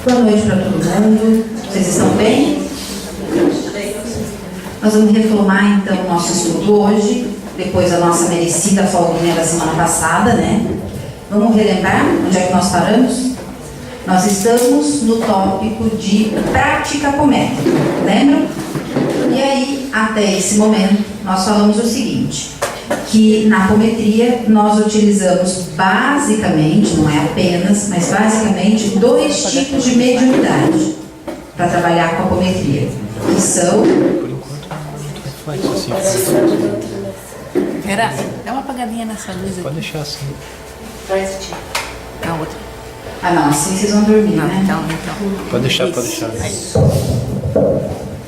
Boa noite para todo mundo. Vocês estão bem? Nós vamos retomar então o nosso estudo hoje, depois da nossa merecida folguinha da semana passada, né? Vamos relembrar onde é que nós paramos? Nós estamos no tópico de prática apométrica, lembram? E aí, até esse momento, nós falamos o seguinte, que na apometria nós utilizamos basicamente, não é apenas, mas basicamente dois tipos de mediunidade para trabalhar com a apometria, que são... Vera, dá uma apagadinha nessa luz aqui. Pode deixar assim. Traz aqui. A outra. Ah não, assim vocês vão dormir, Não, né? então. Pode deixar, pode deixar.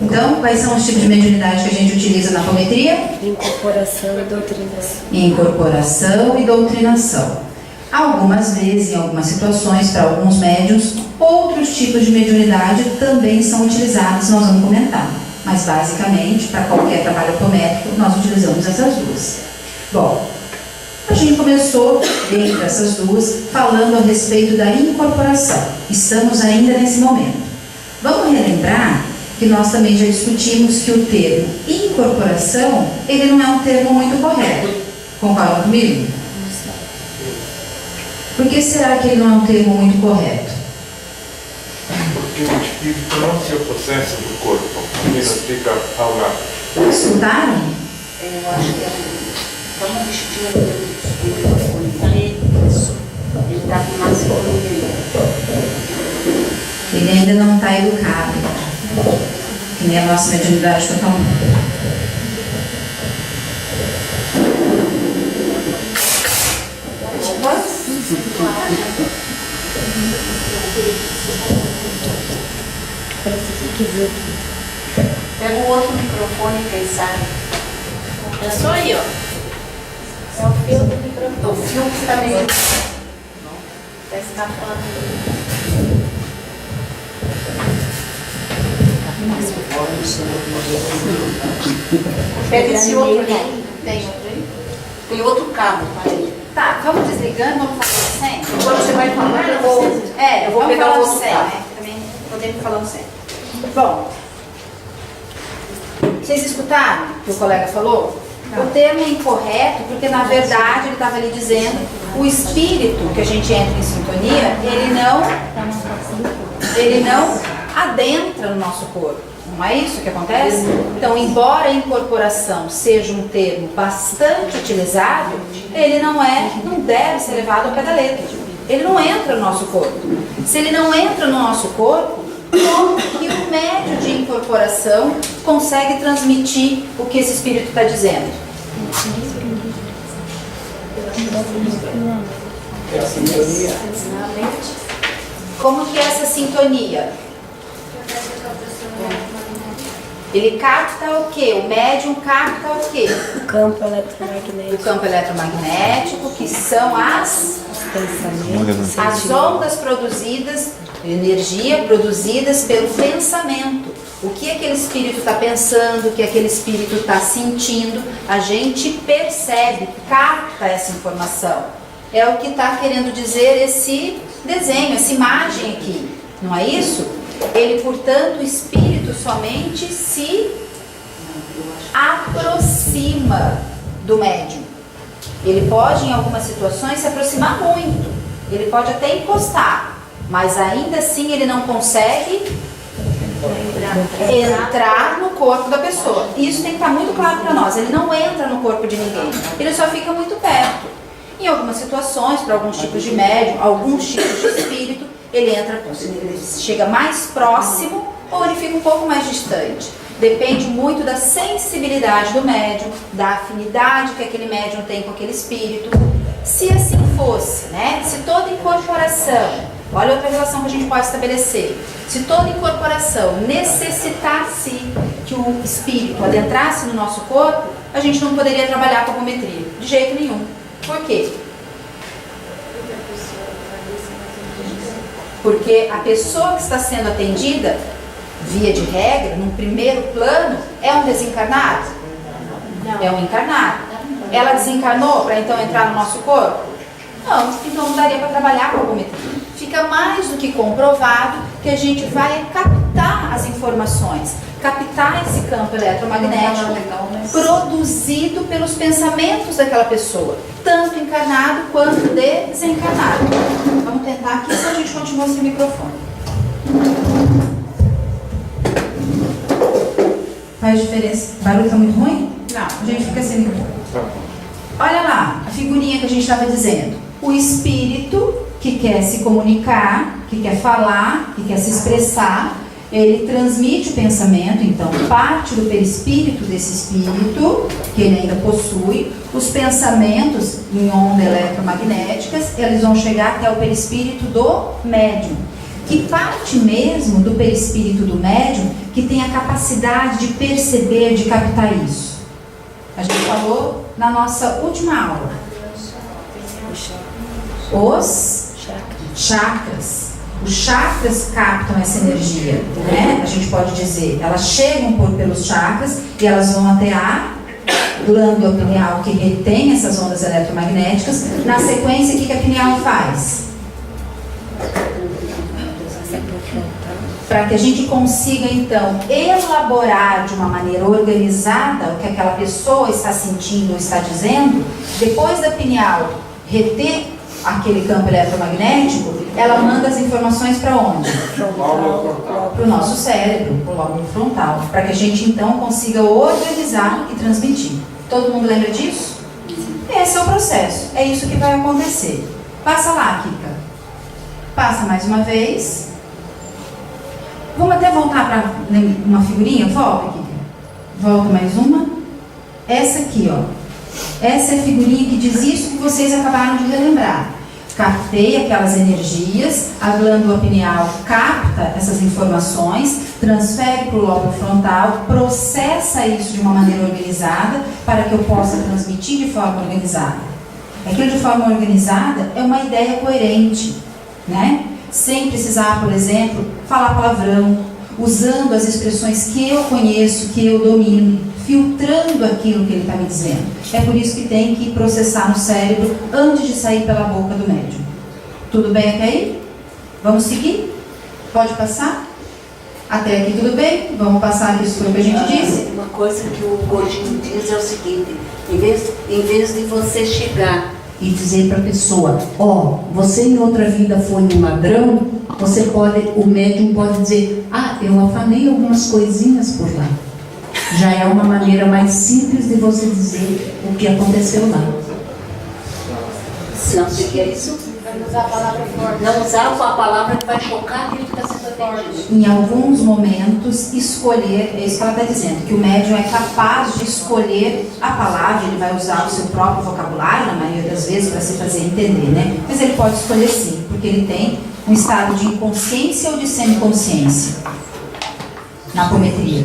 Então, quais são os tipos de mediunidade que a gente utiliza na apometria? Incorporação e doutrinação. Incorporação e doutrinação. Algumas vezes, em algumas situações, para alguns médiuns, outros tipos de mediunidade também são utilizados, nós vamos comentar. Mas, basicamente, para qualquer trabalho apométrico, nós utilizamos essas duas. Bom, a gente começou, dentre essas duas, falando a respeito da incorporação. Estamos ainda nesse momento. Vamos relembrar que nós também já discutimos que o termo incorporação, ele não é um termo muito correto. Concordam comigo? Por que será que ele não é um termo muito correto? Porque o espírito não se possessa do corpo, apenas fica ao lado. Escutaram? Eu acho que vamos vestir o isso. Ele está com mais volume. Ele ainda não está educado, que nem a nossa mediunidade totalmente. Pega o outro microfone, quem sabe. É só aí, ó. É o fio do microfone. O fio que está meio... Parece que está falando. Pega esse outro ali. Tem outro aí? Tem outro cabo. Tá, vamos desligando, vamos fazer sem? Quando você vai falar, eu vou Vamos pegar o falando outro sem, cabo. né? Também podemos falando sem. Bom, vocês escutaram o que o colega falou? O termo é incorreto porque, na verdade, ele estava ali dizendo o espírito que a gente entra em sintonia, ele não adentra no nosso corpo. Não é isso que acontece? Então, embora a incorporação seja um termo bastante utilizado, ele não deve ser levado ao pé da letra. Ele não entra no nosso corpo. Se ele não entra no nosso corpo, como que o médio de incorporação consegue transmitir o que esse espírito está dizendo? Como que é essa sintonia? Ele capta o quê? O médium capta o quê? O campo eletromagnético. O campo eletromagnético, que são as ondas produzidas, energia produzidas pelo pensamento. O que aquele espírito está pensando, o que aquele espírito está sentindo, a gente percebe, capta essa informação. É o que está querendo dizer esse desenho, essa imagem aqui, não é isso? Ele, portanto, o espírito somente se aproxima do médium. Ele pode, em algumas situações, se aproximar muito. Ele pode até encostar, mas ainda assim ele não consegue entrar no corpo da pessoa. Isso tem que estar muito claro para nós. Ele não entra no corpo de ninguém. Ele só fica muito perto. Em algumas situações, para alguns tipos de médium, alguns tipos de espírito, ele entra, ele chega mais próximo ou ele fica um pouco mais distante. Depende muito da sensibilidade do médium, da afinidade que aquele médium tem com aquele espírito. Se assim fosse, né? Se toda incorporação, olha outra relação que a gente pode estabelecer. Se toda incorporação necessitasse que o espírito adentrasse no nosso corpo, a gente não poderia trabalhar com apometria, de jeito nenhum. Por quê? Porque a pessoa que está sendo atendida, via de regra, num primeiro plano, é um desencarnado? É um encarnado. Ela desencarnou para então entrar no nosso corpo? Não, então não daria para trabalhar com a apometria. Fica mais do que comprovado que a gente vai captar as informações, captar esse campo eletromagnético produzido pelos pensamentos daquela pessoa, tanto encarnado quanto desencarnado. Vamos tentar aqui, se a gente continua sem microfone. Faz diferença? O barulho está muito ruim? Não, a gente fica sem microfone. Olha lá, a figurinha que a gente estava dizendo. O espírito que quer se comunicar, que quer falar, que quer se expressar, ele transmite o pensamento, então parte do perispírito desse espírito, que ele ainda possui, os pensamentos em ondas eletromagnéticas, eles vão chegar até o perispírito do médium, que parte mesmo do perispírito do médium, que tem a capacidade de perceber, de captar isso. A gente falou na nossa última aula. Os chakras. Os chakras captam essa energia, né? A gente pode dizer, elas chegam pelos chakras e elas vão até a glândula pineal que retém essas ondas eletromagnéticas. Na sequência, o que a pineal faz? Para que a gente consiga, então, elaborar de uma maneira organizada o que aquela pessoa está sentindo ou está dizendo, depois da pineal reter aquele campo eletromagnético, ela manda as informações para onde? Para o nosso cérebro, para o lóbulo frontal, para que a gente então consiga organizar e transmitir. Todo mundo lembra disso? Esse é o processo, é isso que vai acontecer. Passa lá, Kika. Passa mais uma vez. Vamos até voltar para uma figurinha? Volta, Kika. Volta mais uma. Essa aqui, ó. Essa é a figurinha que diz isso que vocês acabaram de relembrar. Captei aquelas energias, a glândula pineal capta essas informações, transfere para o lóbulo frontal, processa isso de uma maneira organizada para que eu possa transmitir de forma organizada. Aquilo de forma organizada é uma ideia coerente, né? Sem precisar, por exemplo, falar palavrão, usando as expressões que eu conheço, que eu domino, filtrando aquilo que ele está me dizendo. É por isso que tem que processar no cérebro antes de sair pela boca do médium. Tudo bem até aí? Vamos seguir? Pode passar? Até aqui tudo bem? Vamos passar isso que a gente disse? Uma coisa que o Gordinho diz é o seguinte: em vez de você chegar e dizer para a pessoa, você em outra vida foi um ladrão, o médium pode dizer, eu afanei algumas coisinhas por lá. Já é uma maneira mais simples de você dizer o que aconteceu lá. Não se quer isso? Não usar a palavra forte. Não usar a palavra que vai chocar aquilo que está sendo atendido. Em alguns momentos, escolher, é isso que ela está dizendo, que o médium é capaz de escolher a palavra, ele vai usar o seu próprio vocabulário, na maioria das vezes, para se fazer entender, né? Mas ele pode escolher sim, porque ele tem um estado de inconsciência ou de semiconsciência na apometria.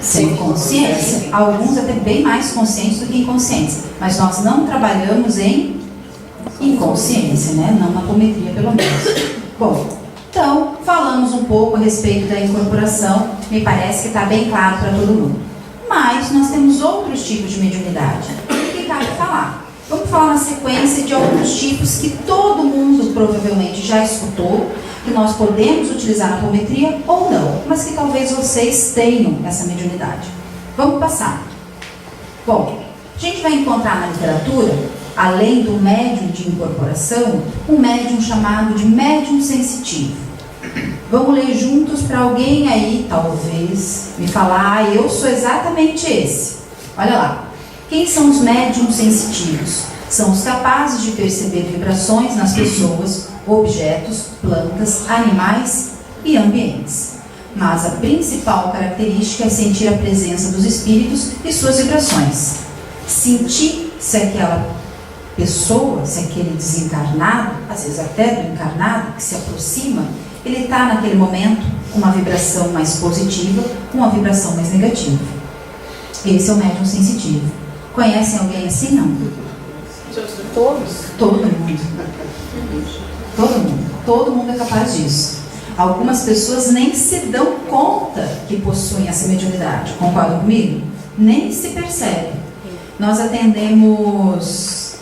Sem consciência, alguns até bem mais conscientes do que inconscientes, mas nós não trabalhamos em inconsciência, né? Não na apometria, pelo menos. Bom, então, falamos um pouco a respeito da incorporação, me parece que está bem claro para todo mundo. Mas nós temos outros tipos de mediunidade que cabe falar. Vamos falar na sequência de alguns tipos que todo mundo provavelmente já escutou, que nós podemos utilizar na apometria ou não, mas que talvez vocês tenham essa mediunidade. Vamos passar. Bom, a gente vai encontrar na literatura, além do médium de incorporação, um médium chamado de médium sensitivo. Vamos ler juntos para alguém aí, talvez, me falar, eu sou exatamente esse. Olha lá. Quem são os médiums sensitivos? São os capazes de perceber vibrações nas pessoas, objetos, plantas, animais e ambientes. Mas a principal característica é sentir a presença dos espíritos e suas vibrações. Sentir se aquela pessoa, se aquele desencarnado, às vezes até do encarnado, que se aproxima, ele está naquele momento com uma vibração mais positiva, com uma vibração mais negativa. Esse é o médium sensitivo. Conhecem alguém assim? Não? Todos? Todo mundo. Todo mundo. Todo mundo é capaz disso. Algumas pessoas nem se dão conta que possuem essa mediunidade. Concordam comigo? Nem se percebem. Nós atendemos...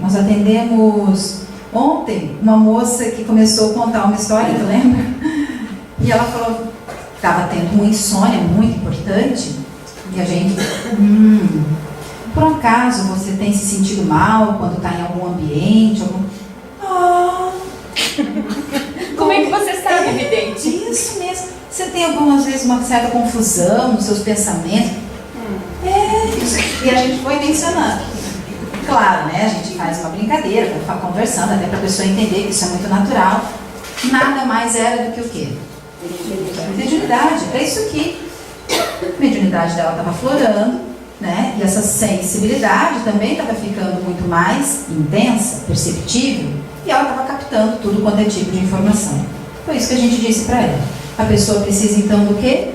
Nós atendemos Ontem, uma moça que começou a contar uma história, tu lembra? E ela falou que estava tendo uma insônia muito importante. E a gente, por acaso você tem se sentido mal quando está em algum ambiente? Como é que você sabe, vidente? Isso mesmo. Você tem algumas vezes uma certa confusão nos seus pensamentos? Isso. E a gente foi mencionando. Claro, né? A gente faz uma brincadeira, para ficar conversando, até para a pessoa entender que isso é muito natural. Nada mais era do que o quê? Mediunidade. É isso aqui. A mediunidade dela estava aflorando, né? E essa sensibilidade também estava ficando muito mais intensa, perceptível, e ela estava captando tudo quanto é tipo de informação. Foi isso que a gente disse para ela. A pessoa precisa então do quê?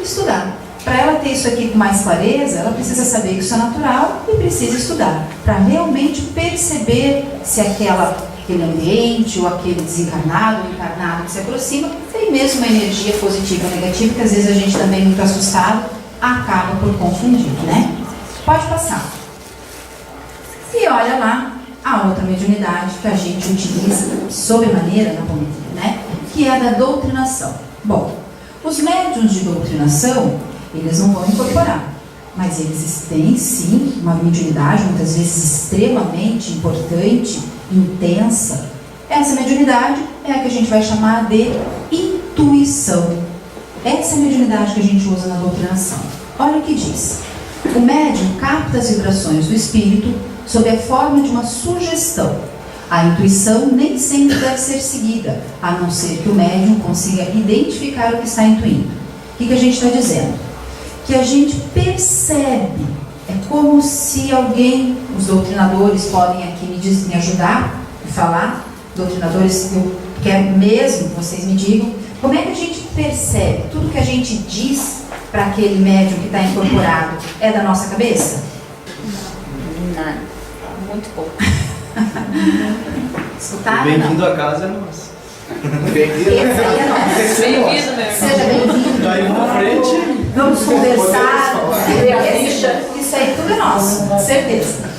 Estudar. Para ela ter isso aqui com mais clareza, ela precisa saber que isso é natural e precisa estudar, para realmente perceber se aquele ambiente ou aquele desencarnado ou encarnado que se aproxima tem mesmo uma energia positiva ou negativa, que às vezes a gente também, muito assustado, acaba por confundir, né? Pode passar. E olha lá a outra mediunidade que a gente utiliza sobremaneira na apometria, né? Que é a da doutrinação. Bom, os médiuns de doutrinação, eles não vão incorporar, mas eles têm sim uma mediunidade, muitas vezes extremamente importante, intensa. Essa mediunidade é a que a gente vai chamar de intuição. Essa é a mediunidade que a gente usa na doutrinação. Olha o que diz. O médium capta as vibrações do espírito sob a forma de uma sugestão. A intuição nem sempre deve ser seguida, a não ser que o médium consiga identificar o que está intuindo. O que a gente está dizendo? Que a gente percebe, é como se alguém, os doutrinadores podem aqui me ajudar a falar, doutrinadores, eu quero mesmo que vocês me digam, como é que a gente percebe tudo que a gente diz para aquele médium que está incorporado é da nossa cabeça? Nada. Muito pouco. Escutaram? Bem-vindo à casa é nossa. Esse aí é nosso. Bem-vindo, meu irmão. Seja bem-vindo. Daí pra frente. Vamos conversar. Isso aí tudo é nosso, certeza.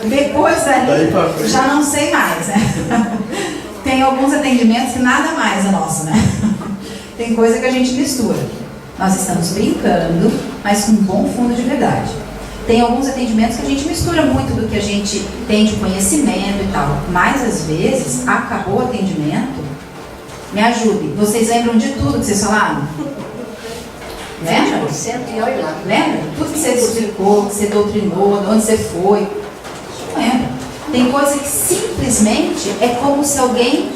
Depois Daí pra ali, frente. já não sei mais, né? Tem alguns atendimentos que nada mais é nosso, né? Tem coisa que a gente mistura. Nós estamos brincando, mas com um bom fundo de verdade. Tem alguns atendimentos que a gente mistura muito do que a gente tem de conhecimento e tal. Mas às vezes, acabou o atendimento, me ajude. Vocês lembram de tudo que vocês falaram? Lembra? E olha lá. Lembra? Tudo que você explicou, que você doutrinou, de onde você foi. Não lembra? Tem coisa que simplesmente é como se alguém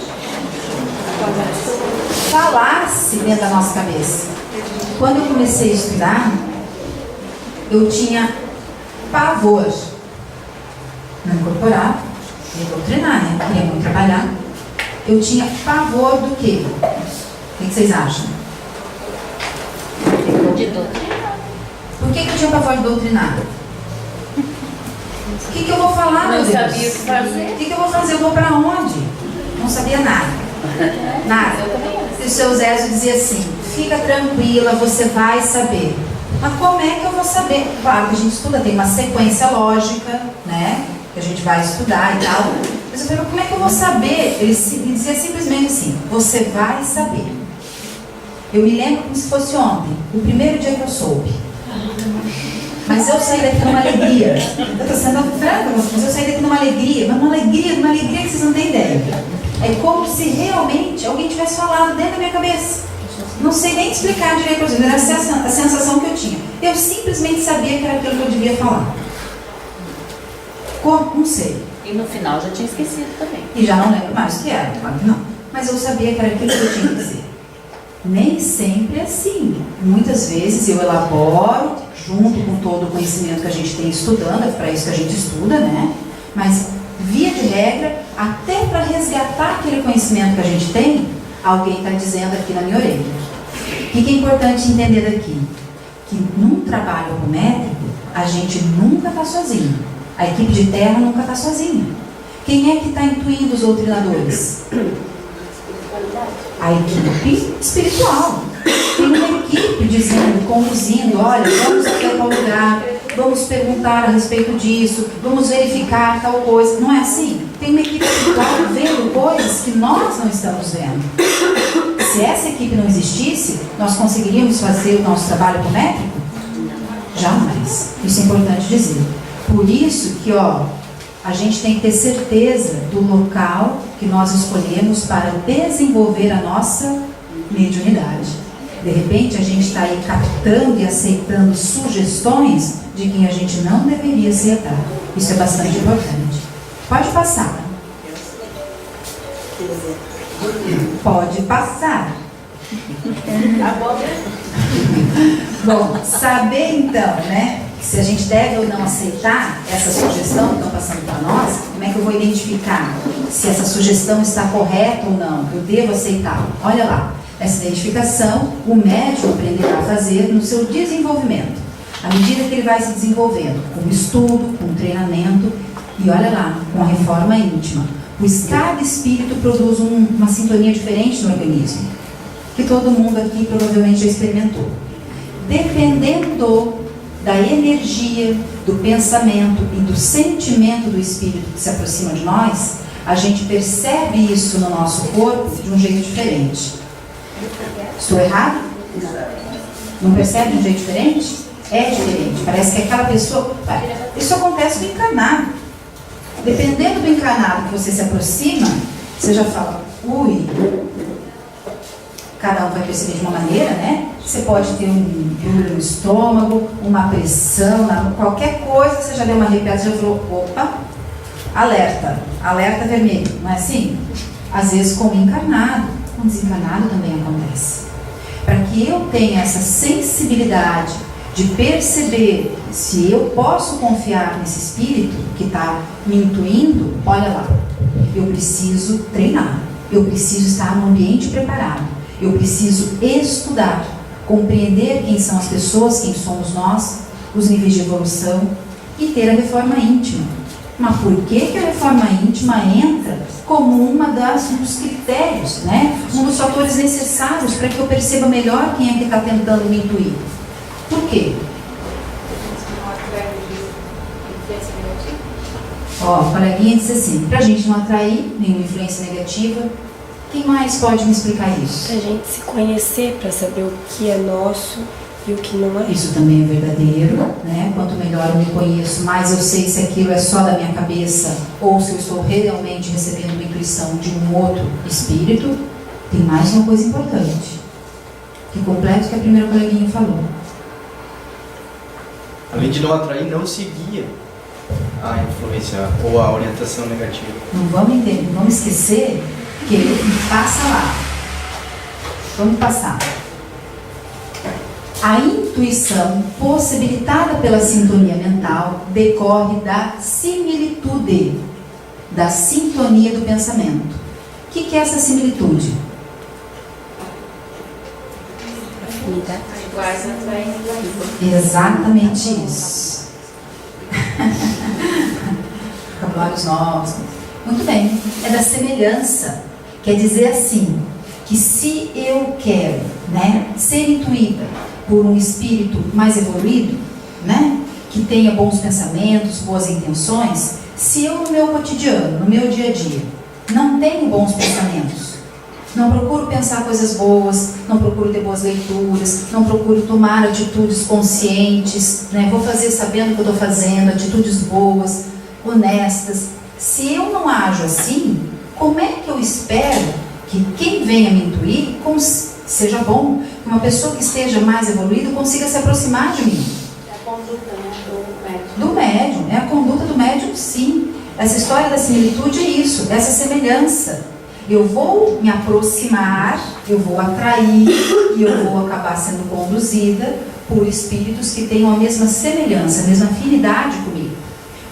falasse dentro da nossa cabeça. Quando eu comecei a estudar, eu tinha pavor. Não incorporar, ia doutrinar, né? Queria muito trabalhar. Eu tinha pavor do quê? O que vocês acham? De doutrinar. Por que eu tinha pavor de doutrinar? O que eu vou falar, meu Não Deus? sabia o que fazer. O que eu vou fazer? Eu vou pra onde? Não sabia nada. Nada. E o seu Zézio dizia assim, fica tranquila, você vai saber. Mas como é que eu vou saber? Claro que a gente estuda, tem uma sequência lógica, né? Que a gente vai estudar e tal. Mas eu falei, como é que eu vou saber? Ele dizia simplesmente assim, você vai saber. Eu me lembro como se fosse ontem, o primeiro dia que eu soube. Mas eu saí daqui numa alegria. Eu estou sendo franca, mas eu saí daqui numa alegria, mas uma alegria que vocês não têm ideia. É como se realmente alguém tivesse falado dentro da minha cabeça. Não sei nem explicar direito para vocês, mas essa a sensação que eu tinha. Eu simplesmente sabia que era aquilo que eu devia falar. Como? Não sei. E no final já tinha esquecido também. E já não lembro mais o que era, claro que não. Mas eu sabia que era aquilo que eu tinha que dizer. Nem sempre é assim. Muitas vezes eu elaboro, junto com todo o conhecimento que a gente tem estudando, é para isso que a gente estuda, né? Mas, via de regra, até para resgatar aquele conhecimento que a gente tem, alguém está dizendo aqui na minha orelha. O que é importante entender daqui? Que num trabalho apométrico, a gente nunca está sozinho. A equipe de terra nunca está sozinha. Quem é que está intuindo os doutrinadores? A equipe espiritual. Tem uma equipe dizendo, conduzindo, olha, vamos até tal lugar, vamos perguntar a respeito disso, vamos verificar tal coisa. Não é assim. Tem uma equipe lá vendo coisas que nós não estamos vendo. Se essa equipe não existisse, nós conseguiríamos fazer o nosso trabalho com médico? Jamais. Isso é importante dizer. Por isso que, a gente tem que ter certeza do local que nós escolhemos para desenvolver a nossa mediunidade. De repente, a gente está aí captando e aceitando sugestões de quem a gente não deveria aceitar. Isso é bastante importante. Pode passar. Pode passar. Tá bom, né? Bom, saber então, que se a gente deve ou não aceitar essa sugestão que estão passando para nós, como é que eu vou identificar se essa sugestão está correta ou não, que eu devo aceitar? Olha lá, essa identificação o médium aprenderá a fazer no seu desenvolvimento, à medida que ele vai se desenvolvendo, com estudo, com treinamento e olha lá, com a reforma íntima. Pois cada espírito produz uma sintonia diferente no organismo, que todo mundo aqui provavelmente já experimentou. Dependendo da energia, do pensamento e do sentimento do espírito que se aproxima de nós, a gente percebe isso no nosso corpo de um jeito diferente. Estou errado? Não percebe de um jeito diferente? É diferente. Parece que aquela pessoa... Isso acontece no encarnado. Dependendo do encarnado que você se aproxima, você já fala, ui, cada um vai perceber de uma maneira, Você pode ter um dor no estômago, uma pressão, qualquer coisa, você já deu uma arrepiada, já falou, opa, alerta vermelho, não é assim? Às vezes com o encarnado, com o desencarnado também acontece. Para que eu tenha essa sensibilidade de perceber se eu posso confiar nesse espírito que está me intuindo, olha lá, eu preciso treinar, eu preciso estar no ambiente preparado, eu preciso estudar, compreender quem são as pessoas, quem somos nós, os níveis de evolução e ter a reforma íntima. Mas por que a reforma íntima entra como um dos critérios, um dos fatores necessários para que eu perceba melhor quem é que está tentando me intuir? Por quê? O coleguinha disse assim, para a gente não atrair nenhuma influência negativa. Quem mais pode me explicar isso? A gente se conhecer para saber o que é nosso e o que não é. Isso também é verdadeiro, Quanto melhor eu me conheço, mais eu sei se aquilo é só da minha cabeça ou se eu estou realmente recebendo uma intuição de um outro espírito. Tem mais uma coisa importante, que completa o que a primeira coleguinha falou. Além de não atrair, não seguir a influência ou a orientação negativa. Não vamos esquecer que ele passa lá. Vamos passar. A intuição possibilitada pela sintonia mental decorre da similitude, da sintonia do pensamento. O que é essa similitude? Afinidade. Iguais atraem iguais. Exatamente isso. Vocabulários novos. Muito bem. É da semelhança. Quer dizer assim, que se eu quero, ser intuída por um espírito mais evoluído, que tenha bons pensamentos, boas intenções, se eu no meu cotidiano, no meu dia a dia, não tenho bons pensamentos, não procuro pensar coisas boas, não procuro ter boas leituras, não procuro tomar atitudes conscientes, vou fazer sabendo o que eu estou fazendo, atitudes boas, honestas. Se eu não ajo assim, como é que eu espero que quem venha me intuir seja bom, que uma pessoa que esteja mais evoluída consiga se aproximar de mim? É a conduta, do médium. Do médium, é a conduta do médium, sim. Essa história da similitude é isso, dessa semelhança. Eu vou me aproximar, eu vou atrair e eu vou acabar sendo conduzida por espíritos que tenham a mesma semelhança, a mesma afinidade comigo.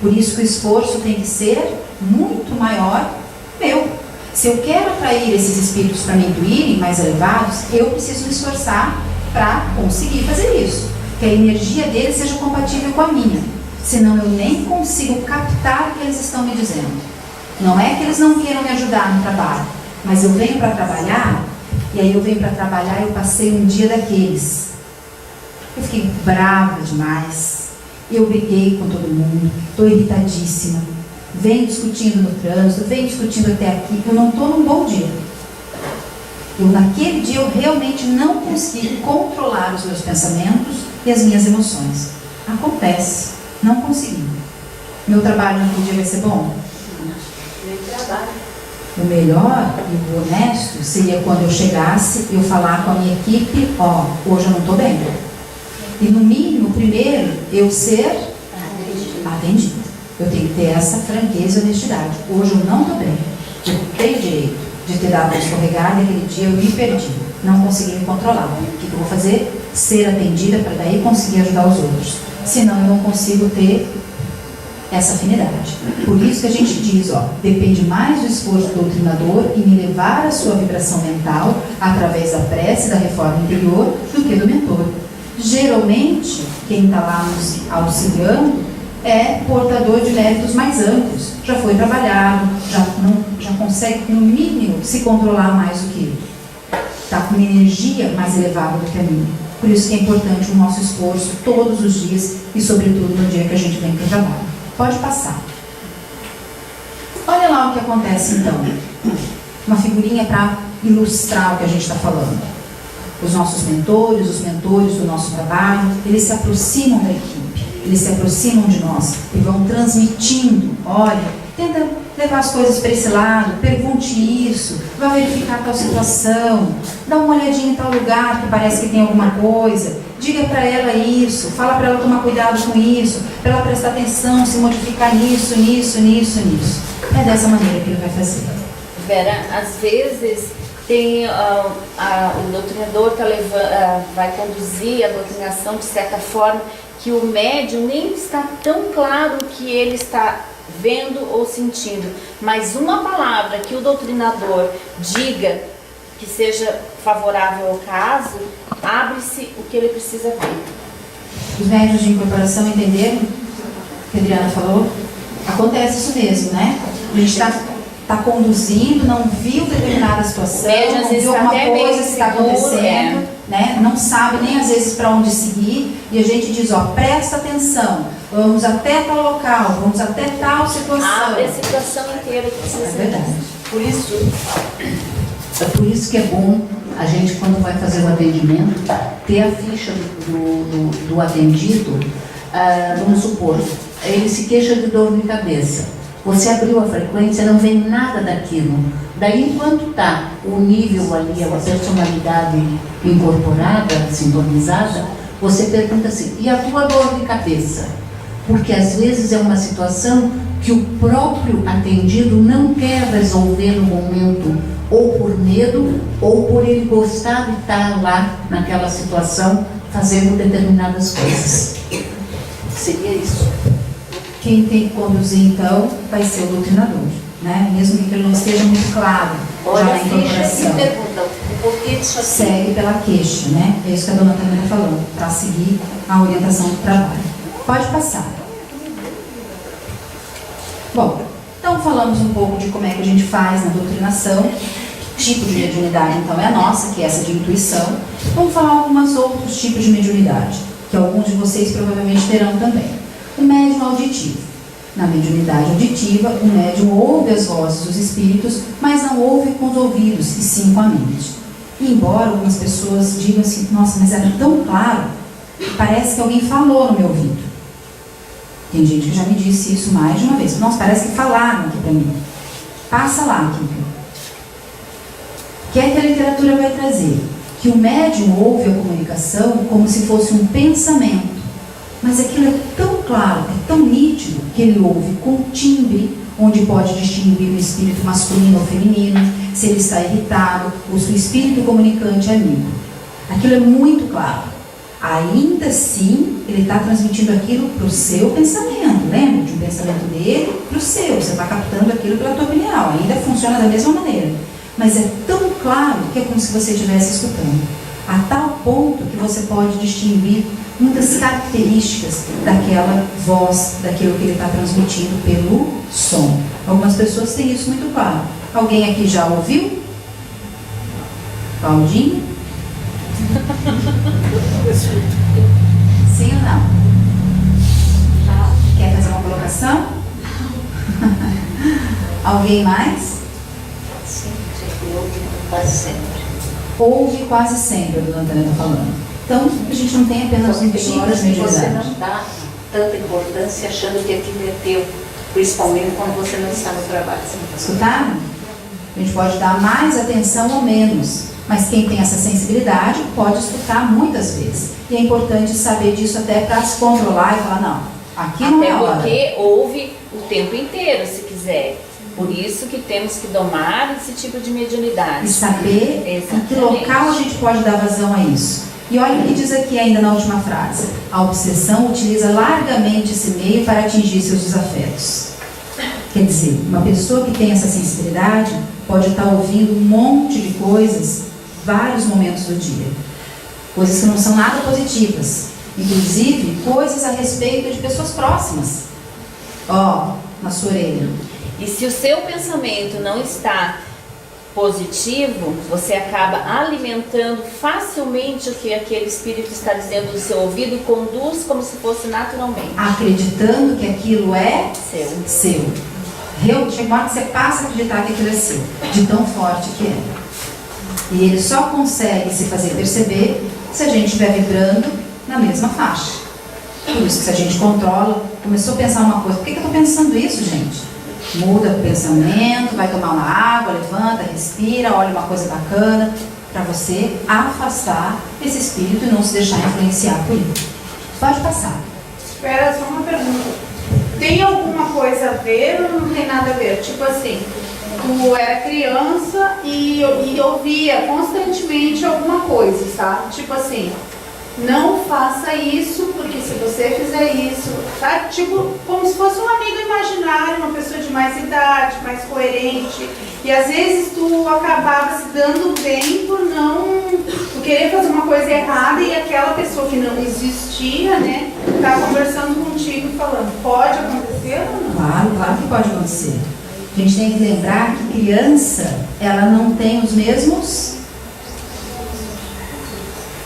Por isso que o esforço tem que ser muito maior meu. Se eu quero atrair esses espíritos para me intuírem mais elevados, eu preciso me esforçar para conseguir fazer isso. Que a energia deles seja compatível com a minha. Senão eu nem consigo captar o que eles estão me dizendo. Não é que eles não queiram me ajudar no trabalho, mas eu venho para trabalhar, e aí eu venho para trabalhar e eu passei um dia daqueles. Eu fiquei brava demais. eu briguei com todo mundo, estou irritadíssima, venho discutindo no trânsito, venho discutindo até aqui, eu não estou num bom dia. Naquele dia eu realmente não consegui controlar os meus pensamentos e as minhas emoções. Acontece, não consegui. Meu trabalho naquele dia vai ser bom? O melhor e o honesto seria quando eu chegasse, eu falar com a minha equipe, hoje eu não estou bem. E no mínimo, primeiro, eu ser atendida. Eu tenho que ter essa franqueza e honestidade. Hoje eu não estou bem. Eu tenho direito de ter dado uma escorregada e aquele dia eu me perdi. Não consegui me controlar. O que eu vou fazer? Ser atendida para daí conseguir ajudar os outros. Senão eu não consigo ter essa afinidade. Por isso que a gente diz, depende mais do esforço do doutrinador em elevar a sua vibração mental através da prece e da reforma interior do que do mentor. Geralmente, quem está lá nos auxiliando é portador de méritos mais amplos, já foi trabalhado, já consegue no mínimo se controlar mais do que eu. Está com uma energia mais elevada do que a minha. Por isso que é importante o nosso esforço todos os dias e sobretudo no dia que a gente vem para o trabalho. Pode passar. Olha lá o que acontece então. Uma figurinha para ilustrar o que a gente está falando. Os nossos mentores, os mentores do nosso trabalho, eles se aproximam da equipe. Eles se aproximam de nós e vão transmitindo, olha, tenta levar as coisas para esse lado, pergunte isso, vai verificar tal situação, dá uma olhadinha em tal lugar que parece que tem alguma coisa, diga para ela isso, fala para ela tomar cuidado com isso, para ela prestar atenção, se modificar nisso. É dessa maneira que ele vai fazer. Vera, às vezes tem o doutrinador vai conduzir a doutrinação de certa forma que o médium nem está tão claro o que ele está vendo ou sentindo, mas uma palavra que o doutrinador diga que seja favorável ao caso, abre-se o que ele precisa ver. Os médiuns de incorporação entenderam o que a Adriana falou? Acontece isso mesmo, né? A gente está conduzindo, não viu determinada situação, não viu alguma coisa que está acontecendo, né? Não sabe nem às vezes para onde seguir, e a gente diz, presta atenção, vamos até tal local, vamos até tal situação. Abre a situação inteira que precisa. É verdade. Por isso que é bom a gente, quando vai fazer o atendimento, ter a ficha do atendido. Vamos supor, ele se queixa de dor de cabeça. Você abriu a frequência, não vem nada daquilo. Daí, enquanto está o nível ali, a personalidade incorporada, sintonizada, você pergunta assim, e a tua dor de cabeça? Porque às vezes é uma situação que o próprio atendido não quer resolver no momento, ou por medo, ou por ele gostar de estar lá naquela situação, fazendo determinadas coisas. Seria isso. Quem tem que conduzir, então, vai ser o doutrinador, né? Mesmo que ele não esteja muito claro já na incorporação. Pergunta, o porquê disso aqui? Segue pela queixa, né? É isso que a dona Tânia está falando, para seguir a orientação do trabalho. Pode passar. Bom, então falamos um pouco de como é que a gente faz na doutrinação. Que tipo de mediunidade, então, é a nossa, que é essa de intuição. Vamos falar alguns outros tipos de mediunidade, que alguns de vocês provavelmente terão também. O médium auditivo. Na mediunidade auditiva, o médium ouve as vozes dos espíritos, mas não ouve com os ouvidos, e sim com a mente. E embora algumas pessoas digam assim, nossa, mas era tão claro, parece que alguém falou no meu ouvido. Tem gente que já me disse isso mais de uma vez. Nossa, parece que falaram aqui para mim. Passa lá, Kika. O que é que a literatura vai trazer? Que o médium ouve a comunicação como se fosse um pensamento. Mas aquilo é tão claro, é tão nítido, que ele ouve com timbre, onde pode distinguir o espírito masculino ou feminino, se ele está irritado, ou se o espírito comunicante é amigo. Aquilo é muito claro. Ainda assim, ele está transmitindo aquilo para o seu pensamento. Lembra de um pensamento dele para o seu. Você está captando aquilo pela tua opinião. Ainda funciona da mesma maneira. Mas é tão claro que é como se você estivesse escutando. A tal ponto que você pode distinguir muitas características daquela voz, daquilo que ele está transmitindo pelo som. Algumas pessoas têm isso muito claro. Alguém aqui já ouviu? Claudinha? Sim ou não? comunicação? Alguém mais? Sempre, eu quase sempre. Ouve quase sempre, a dona Antônia está falando. Então, a gente não tem apenas um Tem tipo horas de que você mediunidade. não dá tanta importância achando que aquilo é teu, principalmente quando você não está no trabalho. Escutaram? A gente pode dar mais atenção ou menos, mas quem tem essa sensibilidade pode escutar muitas vezes. E é importante saber disso até para se controlar e falar, não, aqui não é Até hora. porque ouve o tempo inteiro, se quiser. Por isso que temos que domar esse tipo de mediunidade. E saber em que Exatamente. local a gente pode dar vazão a isso. E olha o que diz aqui ainda na última frase. A obsessão utiliza largamente esse meio para atingir seus desafetos. Quer dizer, uma pessoa que tem essa sensibilidade pode estar ouvindo um monte de coisas, vários momentos do dia. Coisas que não são nada positivas. Inclusive, coisas a respeito de pessoas próximas. Ó, na sua orelha. E se o seu pensamento não está positivo, você acaba alimentando facilmente o que aquele espírito está dizendo no seu ouvido e conduz como se fosse naturalmente. Acreditando que aquilo é Seu. Chega uma hora que você passa a acreditar que aquilo é seu, de tão forte que é. E ele só consegue se fazer perceber se a gente estiver vibrando na mesma faixa. Por isso que se a gente controla, começou a pensar uma coisa, por que eu estou pensando isso, gente? Muda o pensamento, vai tomar uma água, levanta, respira, olha uma coisa bacana, para você afastar esse espírito e não se deixar influenciar por ele. Pode passar. Espera, só uma pergunta. Tem alguma coisa a ver ou não tem nada a ver? Tipo assim, tu era criança e ouvia constantemente alguma coisa, tá? Tipo assim, não faça isso, porque se você fizer isso, tá? Tipo, como se fosse um amigo imaginário, uma pessoa de mais idade, mais coerente. E às vezes tu acabava se dando bem por querer fazer uma coisa errada e aquela pessoa que não existia, né, tá conversando contigo e falando, pode acontecer ou não? Claro que pode acontecer. A gente tem que lembrar que criança, ela não tem os mesmos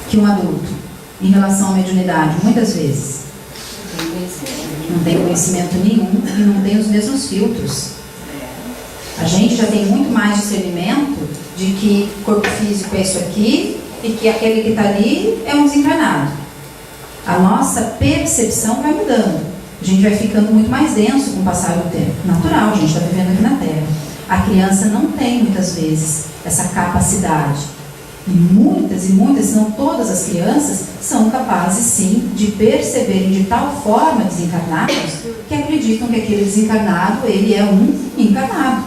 que um adulto em relação à mediunidade, muitas vezes. Não tem conhecimento nenhum e não tem os mesmos filtros. A gente já tem muito mais discernimento de que corpo físico é isso aqui e que aquele que está ali é um desencarnado. A nossa percepção vai mudando. A gente vai ficando muito mais denso com o passar do tempo. Natural, a gente está vivendo aqui na Terra. A criança não tem, muitas vezes, essa capacidade. E muitas, se não todas as crianças, são capazes, sim, de perceberem de tal forma desencarnados que acreditam que aquele desencarnado, ele é um encarnado.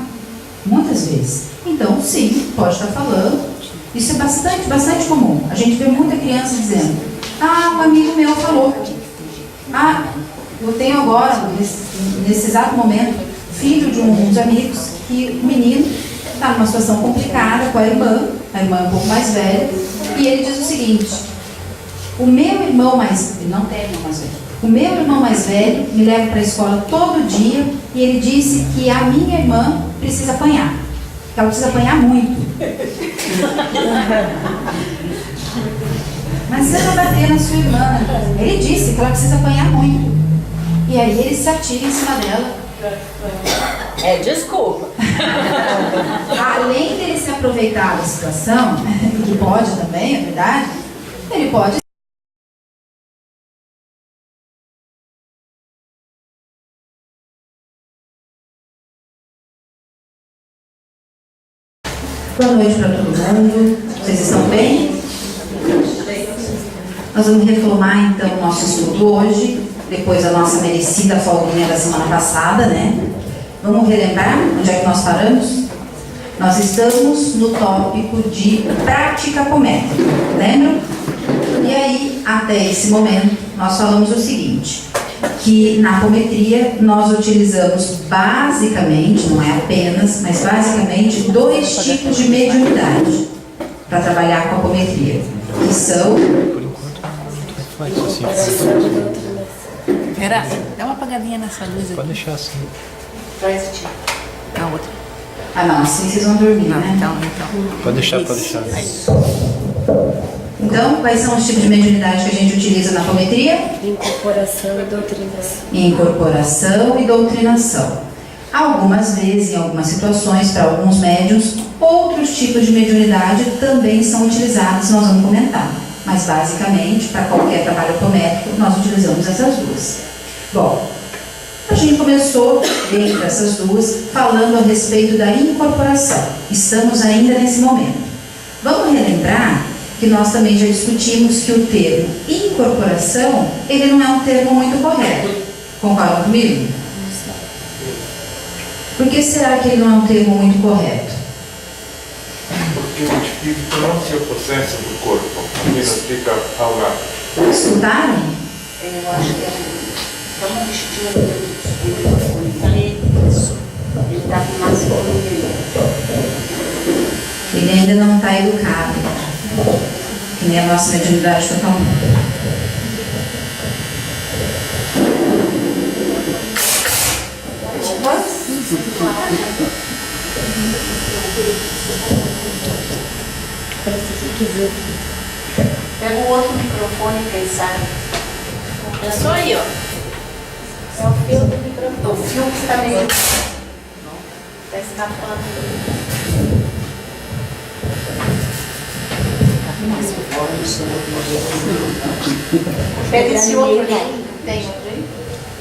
Muitas vezes. Então, sim, pode estar falando. Isso é bastante comum. A gente vê muita criança dizendo, um amigo meu falou. Eu tenho agora, nesse exato momento, filho de uns amigos, que o menino está numa situação complicada com a irmã é um pouco mais velha, e ele diz o seguinte, o meu irmão mais velho, não tem irmão mais velho, o meu irmão mais velho me leva para a escola todo dia e ele disse que a minha irmã precisa apanhar, que ela precisa apanhar muito. Mas você vai bater na sua irmã. Ele disse que ela precisa apanhar muito. E aí ele se atira em cima dela. Desculpa. Além dele se aproveitar da situação, que pode também, é verdade, ele pode. Boa noite para todo mundo. Vocês estão bem? Nós vamos retomar então o nosso estudo hoje, depois da nossa merecida folguinha da semana passada, né? Vamos relembrar onde é que nós paramos? Nós estamos no tópico de prática apométrica, lembram? E aí, até esse momento, nós falamos o seguinte, que na apometria nós utilizamos basicamente, não é apenas, mas basicamente 2 tipos de mediunidade para trabalhar com a apometria, que são... Pera, dá uma apagadinha nessa luz aqui. Pode deixar assim. Traz o tio. A outra. não, assim vocês vão dormir, né? Então. Pode deixar. Então, quais são os tipos de mediunidade que a gente utiliza na apometria? Incorporação e doutrinação. Incorporação e doutrinação. Algumas vezes, em algumas situações, para alguns médiuns, outros tipos de mediunidade também são utilizados, nós vamos comentar. Mas, basicamente, para qualquer trabalho apométrico, nós utilizamos essas duas. Bom, a gente começou, dentre essas duas, falando a respeito da incorporação. Estamos ainda nesse momento. Vamos relembrar que nós também já discutimos que o termo incorporação, ele não é um termo muito correto. Concordam comigo? Por que será que ele não é um termo muito correto? Porque o espírito não se apossessa do corpo, apenas fica ao lado. Escutaram? Eu acho que estamos vestindo ele está com mais volume. Ele ainda não está educado, que nem a nossa mediunidade totalmente. Pega o outro microfone, quem sabe. Pensou aí, ó. É o fio do microfone. O fio que está meio... Está escapando. Pega esse outro ali. Tem outro aí?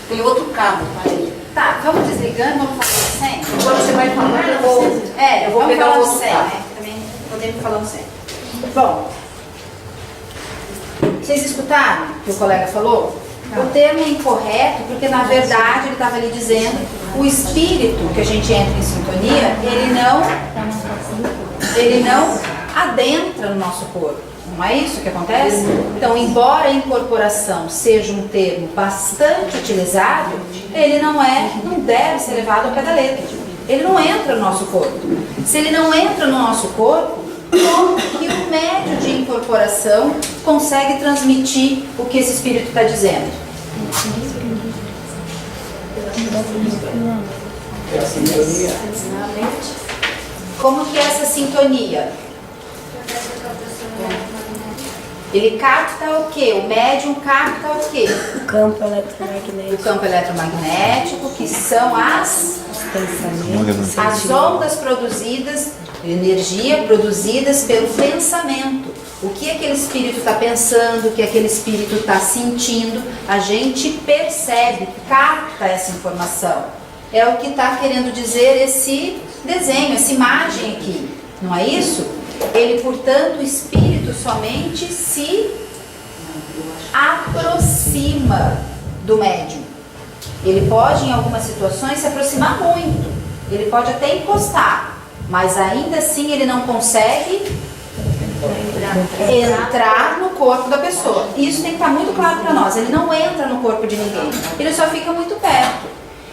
Tem outro cabo, pai. Tá, vamos desligando, vamos falando sem? Agora você vai falar, eu vou Vamos pegar o falando outro sem, cabo. né? Também podemos falando sem. Bom, vocês escutaram o que o colega falou? O termo é incorreto porque, na verdade, ele estava ali dizendo o espírito que a gente entra em sintonia, ele não adentra no nosso corpo. Não é isso que acontece? Então, embora a incorporação seja um termo bastante utilizado, ele não deve ser levado ao pé da letra. Ele não entra no nosso corpo. Se ele não entra no nosso corpo, como que o médio de incorporação consegue transmitir o que esse espírito está dizendo? Como que é essa sintonia? Ele capta o quê? O médium capta o quê? O campo O eletromagnético. campo eletromagnético, que são as ondas produzidas, energia produzidas pelo pensamento. O que aquele espírito está pensando, o que aquele espírito está sentindo, a gente percebe, capta essa informação. É o que está querendo dizer esse desenho, essa imagem aqui, não é isso? Ele, portanto, o espírito somente se aproxima do médium. Ele pode, em algumas situações, se aproximar muito. Ele pode até encostar, mas ainda assim ele não consegue entrar no corpo da pessoa. Isso tem que estar muito claro para nós. Ele não entra no corpo de ninguém. Ele só fica muito perto.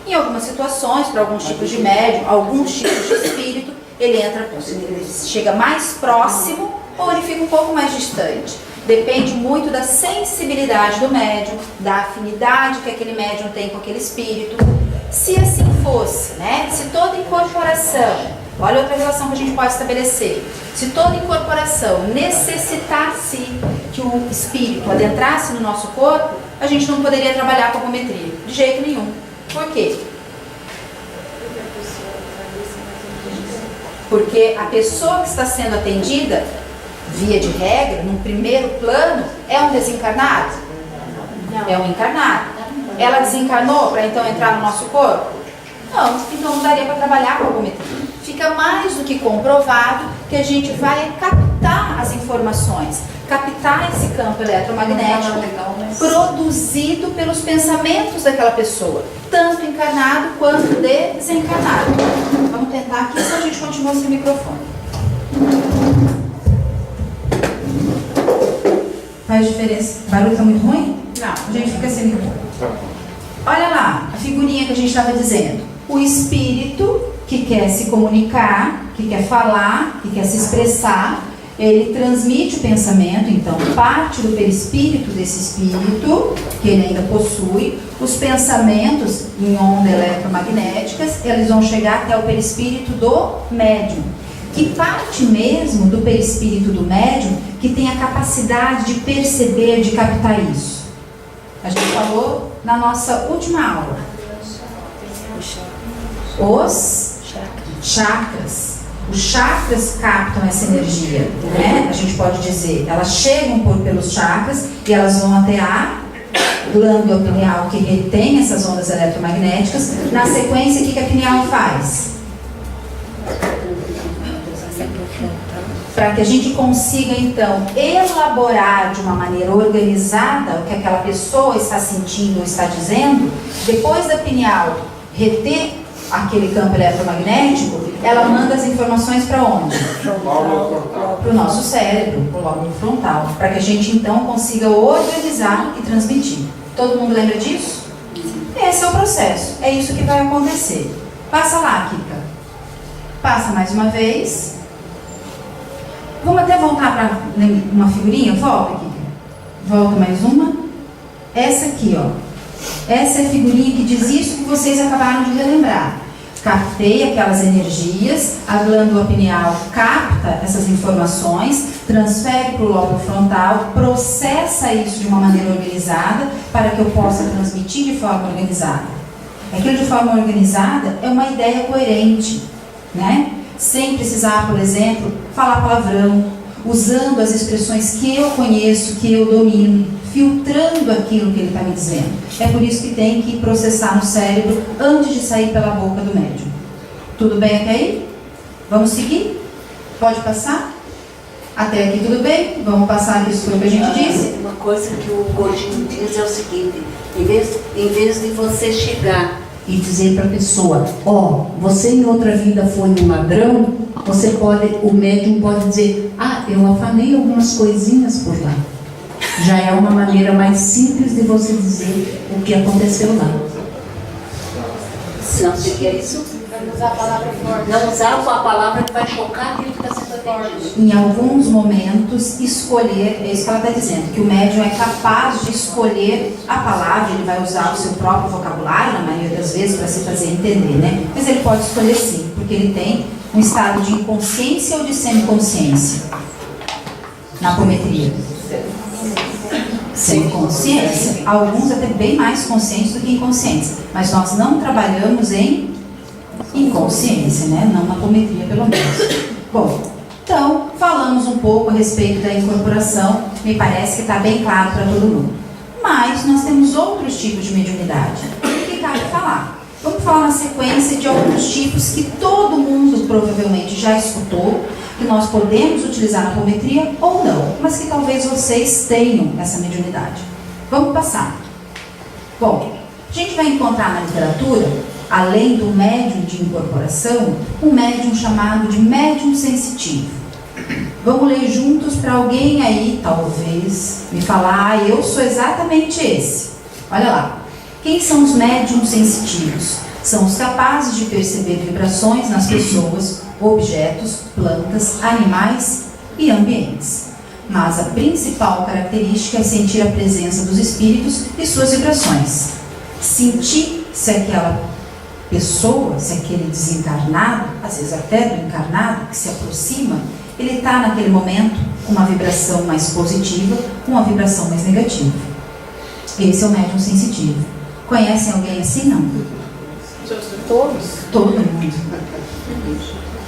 Em algumas situações, para alguns tipos de médium, alguns tipos de espírito, ele entra, ele chega mais próximo ou ele fica um pouco mais distante. Depende muito da sensibilidade do médium, da afinidade que aquele médium tem com aquele espírito. Se assim fosse, né? Se toda incorporação, olha outra relação que a gente pode estabelecer. Se toda incorporação necessitasse que o espírito adentrasse no nosso corpo, a gente não poderia trabalhar com apometria, de jeito nenhum. Por quê? Porque a pessoa que está sendo atendida, via de regra, num primeiro plano, é um desencarnado? É um encarnado. Ela desencarnou para então entrar no nosso corpo? Não, então não daria para trabalhar com a apometria. Fica mais do que comprovado que a gente vai captar as informações, captar esse campo eletromagnético produzido pelos pensamentos daquela pessoa, tanto encarnado quanto desencarnado. Vamos tentar aqui, senão a gente continua sem microfone. Faz diferença? O barulho está muito ruim? Não, a gente fica sem microfone. Olha lá, a figurinha que a gente estava dizendo. O espírito que quer se comunicar, que quer falar, que quer se expressar, ele transmite o pensamento, então parte do perispírito desse espírito, que ele ainda possui, os pensamentos em ondas eletromagnéticas, eles vão chegar até o perispírito do médium. Que parte mesmo do perispírito do médium que tem a capacidade de perceber, de captar isso? A gente falou na nossa última aula. Os chakras. Os chakras captam essa energia, né? A gente pode dizer, elas chegam pelos chakras e elas vão até a glândula pineal que retém essas ondas eletromagnéticas. Na sequência, o que a pineal faz? Para que a gente consiga, então, elaborar de uma maneira organizada o que aquela pessoa está sentindo ou está dizendo, depois da pineal reter aquele campo eletromagnético, ela manda as informações para onde? Para o nosso cérebro, para o lóbulo frontal, para que a gente, então, consiga organizar e transmitir. Todo mundo lembra disso? Esse é o processo, é isso que vai acontecer. Passa lá, Kika. Passa mais uma vez. Vamos até voltar para uma figurinha? Volta, Kika. Volta mais uma. Essa aqui, ó. Essa é a figurinha que diz isso que vocês acabaram de relembrar. Captei aquelas energias, a glândula pineal capta essas informações, transfere para o lóbulo frontal, processa isso de uma maneira organizada para que eu possa transmitir de forma organizada. Aquilo de forma organizada é uma ideia coerente, né? Sem precisar, por exemplo, falar palavrão, usando as expressões que eu conheço, que eu domino, filtrando aquilo que ele está me dizendo. É por isso que tem que processar no cérebro antes de sair pela boca do médium. Tudo bem até aí? Vamos seguir? Pode passar? Até aqui tudo bem? Vamos passar aqui sobre o que a gente disse? Uma coisa que o Gordinho diz é o seguinte: em vez de você chegar e dizer para a pessoa, você em outra vida foi um ladrão, o médium pode dizer, eu afanei algumas coisinhas por lá. Já é uma maneira mais simples de você dizer o que aconteceu lá. Não sei o que é isso. Não usar a palavra forte. Não usar a palavra que vai chocar aquilo que está sendo atendido. Em alguns momentos, escolher, é isso que ela está dizendo, que o médium é capaz de escolher a palavra, ele vai usar o seu próprio vocabulário, na maioria das vezes, para se fazer entender, né? Mas ele pode escolher sim, porque ele tem um estado de inconsciência ou de semiconsciência na apometria. Semiconsciência, alguns até bem mais conscientes do que inconsciência, mas nós não trabalhamos em inconsciência, né? Não na apometria, pelo menos. Bom, então, falamos um pouco a respeito da incorporação, me parece que está bem claro para todo mundo. Mas nós temos outros tipos de mediunidade. O que cabe falar? Vamos falar na sequência de alguns tipos que todo mundo provavelmente já escutou, que nós podemos utilizar na apometria ou não, mas que talvez vocês tenham essa mediunidade. Vamos passar. Bom, a gente vai encontrar na literatura, além do médium de incorporação, um médium chamado de médium sensitivo. Vamos ler juntos para alguém aí, talvez, me falar, eu sou exatamente esse. Olha lá. Quem são os médiums sensitivos? São os capazes de perceber vibrações nas pessoas, objetos, plantas, animais e ambientes. Mas a principal característica é sentir a presença dos espíritos e suas vibrações. Sentir se aquela pessoa, se aquele desencarnado, às vezes até do encarnado, que se aproxima, ele está naquele momento com uma vibração mais positiva, com uma vibração mais negativa. Esse é o médium sensitivo. Conhecem alguém assim? Não? Todos? Todo mundo.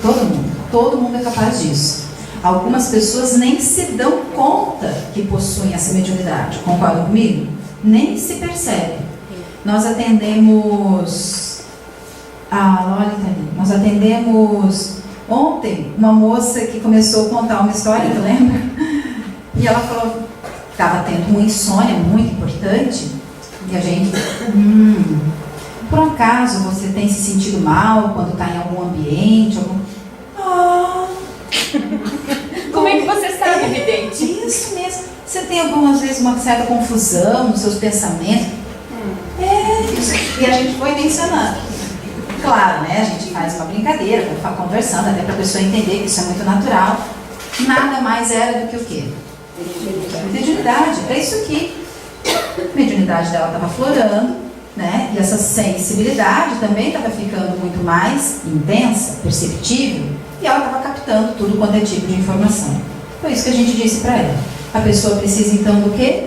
Todo mundo. Todo mundo é capaz disso. Algumas pessoas nem se dão conta que possuem essa mediunidade. Concordam comigo? Nem se percebem. Nós atendemos... olha, tá ali. Nós atendemos ontem uma moça que começou a contar uma história, tu lembra? E ela falou que estava tendo uma insônia muito importante. E a gente... por acaso você tem se sentido mal quando está em algum ambiente? Como é que você sabe, vidente? Isso mesmo. Você tem algumas vezes uma certa confusão nos seus pensamentos? Isso. E a gente foi mencionando. Claro, né? A gente faz uma brincadeira, vai ficar conversando, até para a pessoa entender que isso é muito natural. Nada mais era do que o quê? Mediunidade. É isso aqui. A mediunidade dela estava aflorando, né? E essa sensibilidade também estava ficando muito mais intensa, perceptível, e ela estava captando captando tudo quanto é tipo de informação. Foi isso que a gente disse para ela. A pessoa precisa então do quê?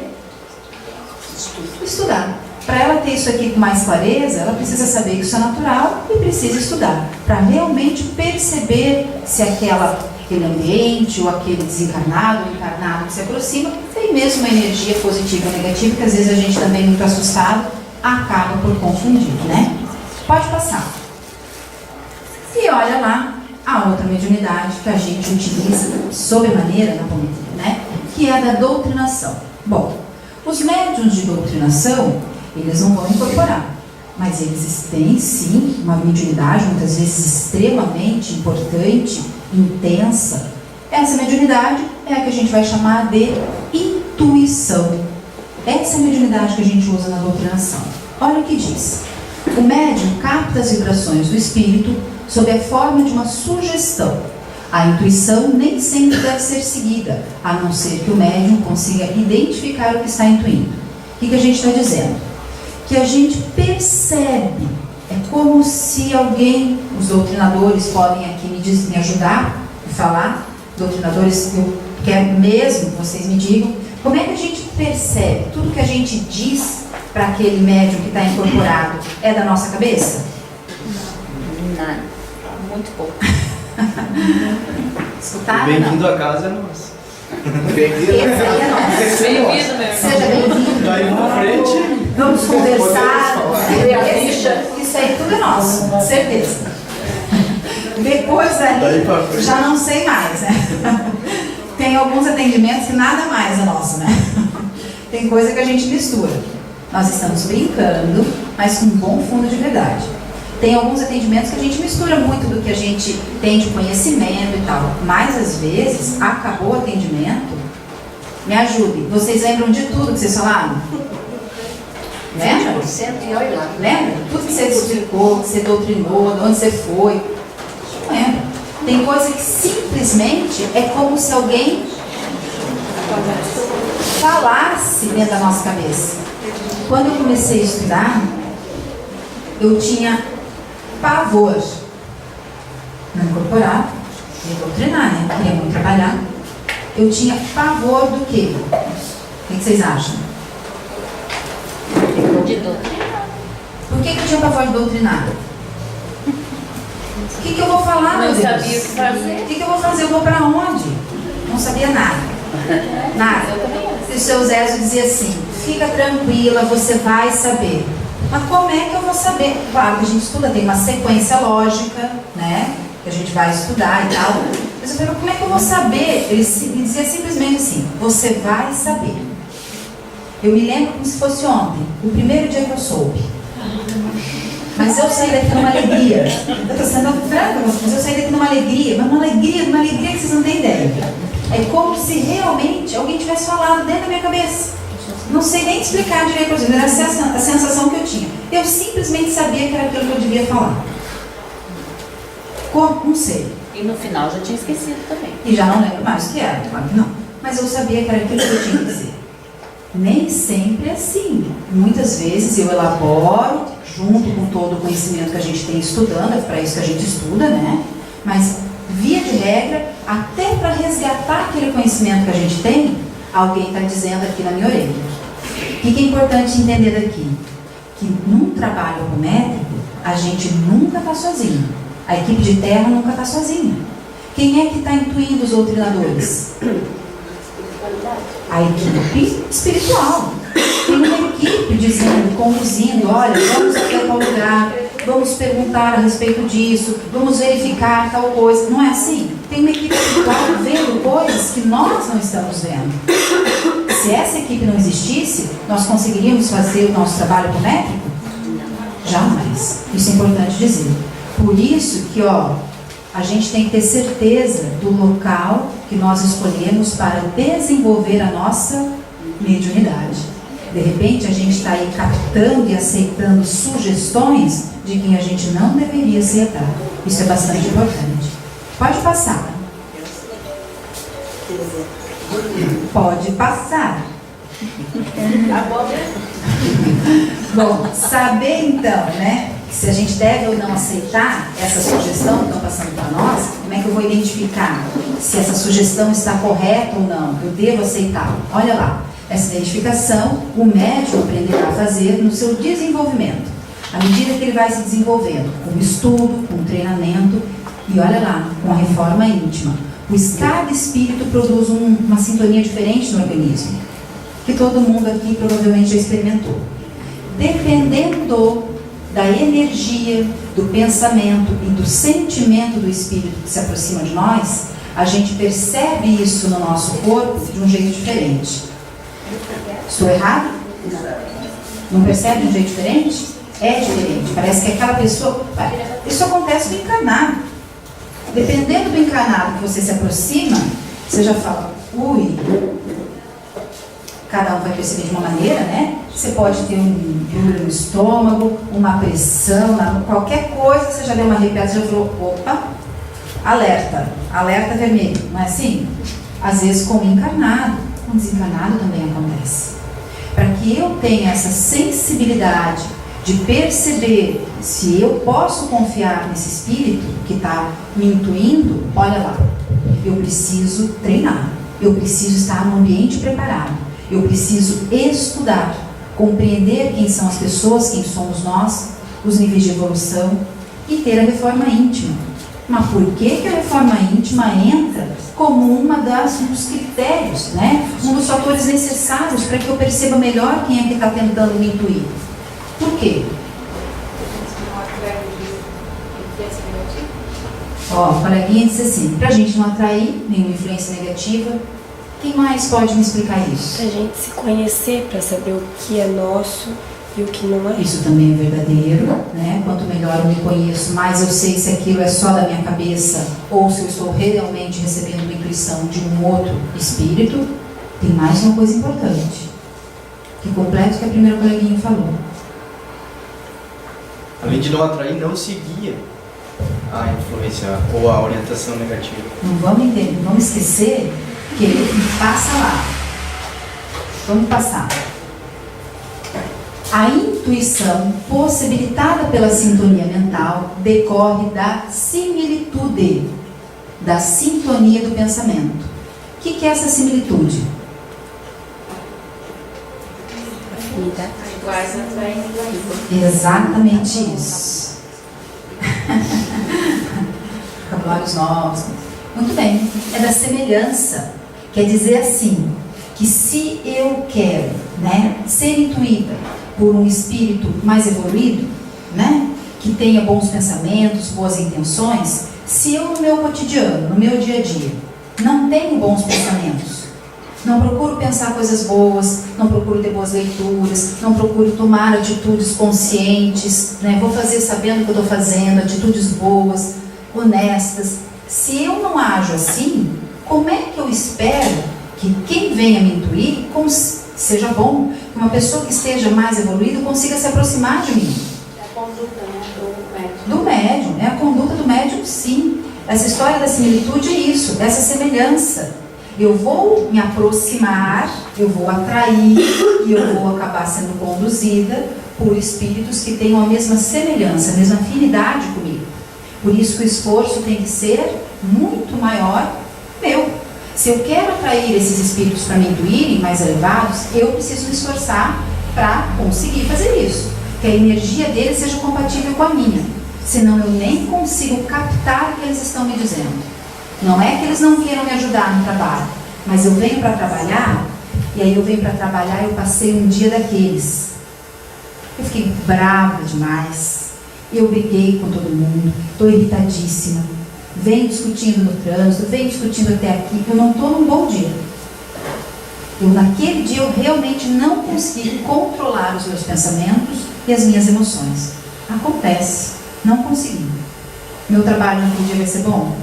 Estudar. Para ela ter isso aqui com mais clareza, ela precisa saber que isso é natural e precisa estudar, para realmente perceber se aquele ambiente ou aquele desencarnado ou encarnado que se aproxima tem mesmo uma energia positiva ou negativa, que às vezes a gente também muito assustado acaba por confundir, né? Pode passar. E olha lá a outra mediunidade que a gente utiliza sobremaneira na apometria, né? Que é a da doutrinação. Bom, os médiuns de doutrinação, eles não vão incorporar, mas eles têm sim uma mediunidade, muitas vezes extremamente importante, intensa. Essa mediunidade é a que a gente vai chamar de intuição. Essa é a mediunidade que a gente usa na doutrinação. Olha o que diz. O médium capta as vibrações do espírito sob a forma de uma sugestão. A intuição nem sempre deve ser seguida, a não ser que o médium consiga identificar o que está intuindo. O que a gente está dizendo? Que a gente percebe. É como se alguém, os doutrinadores podem aqui me ajudar a falar, doutrinadores, eu quero mesmo que vocês me digam, como é que a gente percebe? Tudo que a gente diz para aquele médium que está incorporado é da nossa cabeça? Nada. Muito pouco. Escutaram? Bem-vindo à casa é nossa. Esse aí é nosso. Bem-vindo, meu irmão. Seja bem-vindo. Tá aí na frente. Vamos conversar. Isso aí tudo é nosso, certeza. Depois dali, já não sei mais, né? Tem alguns atendimentos que nada mais é nosso, né? Tem coisa que a gente mistura. Nós estamos brincando, mas com um bom fundo de verdade. Tem alguns atendimentos que a gente mistura muito do que a gente tem de conhecimento e tal. Mas às vezes, acabou o atendimento, me ajude. Vocês lembram de tudo que vocês falaram? Lembra? 100% e olha lá. Lembra? Tudo que você explicou, que você doutrinou, de onde você foi. Não lembra. Tem coisa que simplesmente é como se alguém falasse dentro da nossa cabeça. Quando eu comecei a estudar, eu tinha pavor. Não incorporar, me doutrinar, né? Eu queria muito trabalhar. Eu tinha pavor do quê? O que vocês acham? De doutrinar. Por que eu tinha pavor de doutrinar? O que eu vou falar, meu Não Deus? sabia o que fazer. O que eu vou fazer? Eu vou pra onde? Não sabia nada. Nada. E o seu Zézio dizia assim, fica tranquila, você vai saber. Mas como é que eu vou saber? Claro que a gente estuda, tem uma sequência lógica, né? Que a gente vai estudar e tal. Mas eu falei, como é que eu vou saber? Ele dizia simplesmente assim, você vai saber. Eu me lembro como se fosse ontem, o primeiro dia que eu soube. Mas eu saí daqui numa alegria. Eu estou sendo franca, mas eu saí daqui numa alegria que vocês não têm ideia. É como se realmente alguém tivesse falado dentro da minha cabeça. Não sei nem explicar direito para vocês, era a sensação que eu tinha. Eu simplesmente sabia que era aquilo que eu devia falar. Como? Não sei. E no final já tinha esquecido também. E já não lembro mais o que era, claro que não. Mas eu sabia que era aquilo que eu tinha que dizer. Nem sempre é assim. Muitas vezes eu elaboro, junto com todo o conhecimento que a gente tem estudando, é para isso que a gente estuda, né? Mas, via de regra, até para resgatar aquele conhecimento que a gente tem, alguém está dizendo aqui na minha orelha. O que é importante entender daqui? Que num trabalho apométrico, a gente nunca está sozinho. A equipe de terra nunca está sozinha. Quem é que está intuindo os doutrinadores? A equipe espiritual. Tem uma equipe dizendo, conduzindo, olha, vamos até tal lugar, vamos perguntar a respeito disso, vamos verificar tal coisa. Não é assim? Tem uma equipe espiritual vendo coisas que nós não estamos vendo. Se essa equipe não existisse, nós conseguiríamos fazer o nosso trabalho apométrico? Jamais. Isso é importante dizer. Por isso que, a gente tem que ter certeza do local que nós escolhemos para desenvolver a nossa mediunidade. De repente, a gente está aí captando e aceitando sugestões de quem a gente não deveria aceitar. Isso é bastante importante. Pode passar. Pode passar. Tá bom, né? Bom, saber então, né? se a gente deve ou não aceitar essa sugestão que estão passando para nós, como é que eu vou identificar se essa sugestão está correta ou não? Eu devo aceitar. Olha lá, essa identificação o médium aprenderá a fazer no seu desenvolvimento, à medida que ele vai se desenvolvendo, com estudo, com treinamento e olha lá, com a reforma íntima. Pois cada espírito produz uma sintonia diferente no organismo, que todo mundo aqui provavelmente já experimentou. Dependendo da energia, do pensamento e do sentimento do espírito que se aproxima de nós, a gente percebe isso no nosso corpo de um jeito diferente. Estou errado? Não percebe de um jeito diferente? É diferente. Parece que aquela pessoa... Isso acontece no encarnado. Dependendo do encarnado que você se aproxima, você já fala, ui, cada um vai perceber de uma maneira, né? Você pode ter um duro no estômago, uma pressão, qualquer coisa, você já deu uma arrepiada, já falou, opa, alerta, alerta vermelho, não é assim? Às vezes com o encarnado, com o desencarnado também acontece. Para que eu tenha essa sensibilidade de perceber se eu posso confiar nesse espírito que está me intuindo, olha lá, eu preciso treinar, eu preciso estar no ambiente preparado, eu preciso estudar, compreender quem são as pessoas, quem somos nós, os níveis de evolução e ter a reforma íntima. Mas por que a reforma íntima entra como dos critérios, né? Um dos fatores necessários para que eu perceba melhor quem é que está tentando me intuir? Por quê? Ó, o coleguinha disse assim, para a gente não atrair nenhuma influência negativa, quem mais pode me explicar isso? Pra gente se conhecer, para saber o que é nosso e o que não é. Isso também é verdadeiro, né? Quanto melhor eu me conheço, mais eu sei se aquilo é só da minha cabeça ou se eu estou realmente recebendo uma intuição de um outro espírito. Tem mais uma coisa importante, que completa o que a primeira coleguinha falou. Além de não atrair, não seguir a influência ou a orientação negativa. Não vamos entender, não vamos esquecer que ele passa lá. Vamos passar. A intuição possibilitada pela sintonia mental decorre da similitude, da sintonia do pensamento. O que é essa similitude? Afinidade. Iguais atraem iguais. Exatamente isso. Vocabulários novos. Muito bem. É da semelhança. Quer dizer assim, que se eu quero, né, ser intuída por um espírito mais evoluído, né, que tenha bons pensamentos, boas intenções, se eu no meu cotidiano, no meu dia a dia, não tenho bons pensamentos, não procuro pensar coisas boas, não procuro ter boas leituras, não procuro tomar atitudes conscientes, né, vou fazer sabendo o que eu estou fazendo, atitudes boas, honestas. Se eu não ajo assim, como é que eu espero que quem venha me intuir seja bom, que uma pessoa que esteja mais evoluída consiga se aproximar de mim? É a conduta, né, do médium. Do médium, é a conduta do médium, sim. Essa história da similitude é isso, essa semelhança. Eu vou me aproximar, eu vou atrair e eu vou acabar sendo conduzida por espíritos que tenham a mesma semelhança, a mesma afinidade comigo. Por isso que o esforço tem que ser muito maior meu. Se eu quero atrair esses espíritos para me intuírem mais elevados, eu preciso me esforçar para conseguir fazer isso. Que a energia deles seja compatível com a minha. Senão eu nem consigo captar o que eles estão me dizendo. Não é que eles não queiram me ajudar no trabalho, mas eu venho para trabalhar, e aí eu venho para trabalhar e eu passei um dia daqueles. Eu fiquei brava demais. Eu briguei com todo mundo, estou irritadíssima, venho discutindo no trânsito, venho discutindo até aqui, eu não estou num bom dia. Naquele dia eu realmente não consegui controlar os meus pensamentos e as minhas emoções. Acontece, não consegui. Meu trabalho naquele dia vai ser bom?